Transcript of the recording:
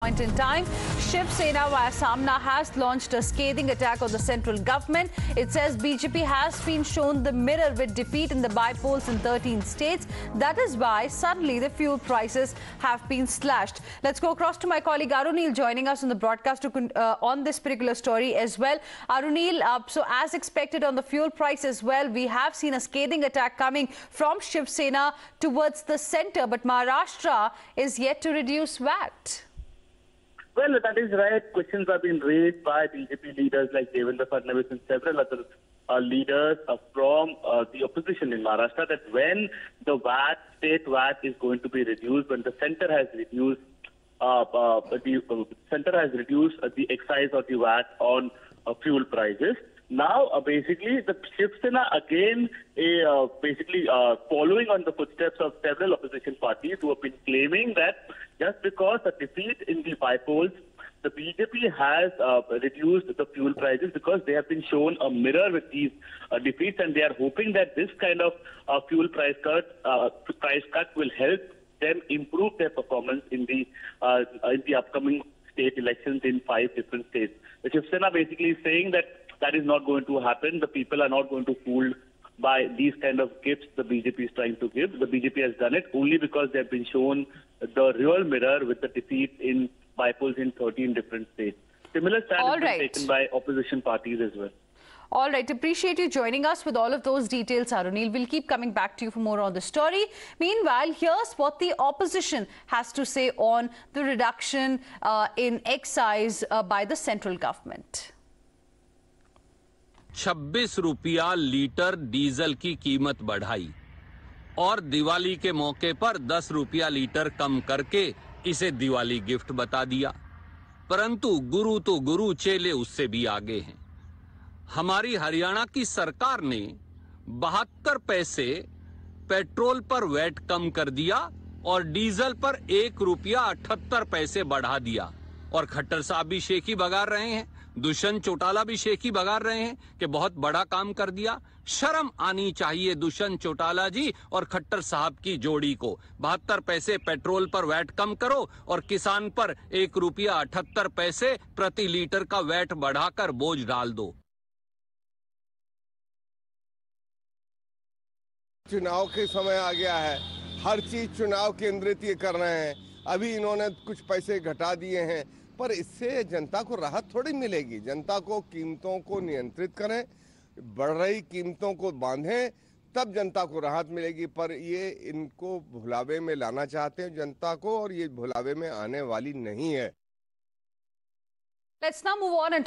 Point in time, Shiv Sena via Samna has launched a scathing attack on the central government. It says BJP has been shown the mirror with defeat in the by-polls in 13 states. That is why suddenly the fuel prices have been slashed. Let's go across to my colleague Arunil joining us on the broadcast on this particular story as well. Arunil, so as expected on the fuel price as well, we have seen a scathing attack coming from Shiv Sena towards the centre, but Maharashtra is yet to reduce VAT. Well, that is right. Questions have been raised by BJP leaders like Devendra Fadnavis and several other leaders from the opposition in Maharashtra that when the VAT, state VAT is going to be reduced, when the centre has reduced the excise or the VAT on fuel prices. Now, basically, the Shiv Sena again, following on the footsteps of several opposition parties who have been claiming that just because a defeat in the by-polls, the BJP has reduced the fuel prices because they have been shown a mirror with these defeats, and they are hoping that this kind of fuel price cut will help them improve their performance in the upcoming state elections in 5 different states. The Shiv Sena basically is saying that is not going to happen. The people are not going to be fooled by these kind of gifts the BJP is trying to give. The BJP has done it only because they have been shown the real mirror with the defeat in by-polls in 13 different states. Similar stand has been taken by opposition parties as well. All right. Appreciate you joining us with all of those details, Arunil. We'll keep coming back to you for more on the story. Meanwhile, here's what the opposition has to say on the reduction in excise by the central government. 26 रुपया litre diesel की कीमत बढ़ाई और दिवाली के मौके पर 10 रुपया litre कम करके इसे दिवाली गिफ्ट बता दिया। परंतु गुरु तो गुरु, चेले उससे भी आगे हैं। हमारी हरियाणा की सरकार ने 72 पैसे पेट्रोल पर वैट कम कर दिया और डीजल पर 1 रुपया 78 पैसे बढ़ा दिया। और खट्टर साहब भी शेखी बगार रहे हैं, दुष्यंत चौटाला भी शेखी बगार रहे हैं कि बहुत बड़ा काम कर दिया। शर्म आनी चाहिए दुष्यंत चौटाला जी और खट्टर साहब की जोड़ी को। 72 पैसे पेट्रोल पर वैट कम करो और किसान पर 1 रुपया 78 पैसे प्रति लीटर का वैट बढ़ाकर बोझ डाल दो। चुनाव के समय आ गया है, हर चीज चुनाव केंद्रित ये कर रहे हैं। अभी इन्होंने कुछ पैसे घटा दिए हैं, पर इससे जनता को राहत थोड़ी मिलेगी। जनता को कीमतों को नियंत्रित करें, बढ़ रही कीमतों को बांधें, तब जनता को राहत मिलेगी। पर ये इनको भुलावे में लाना चाहते हैं जनता को, और ये भुलावे में आने वाली नहीं है। Let's now move on and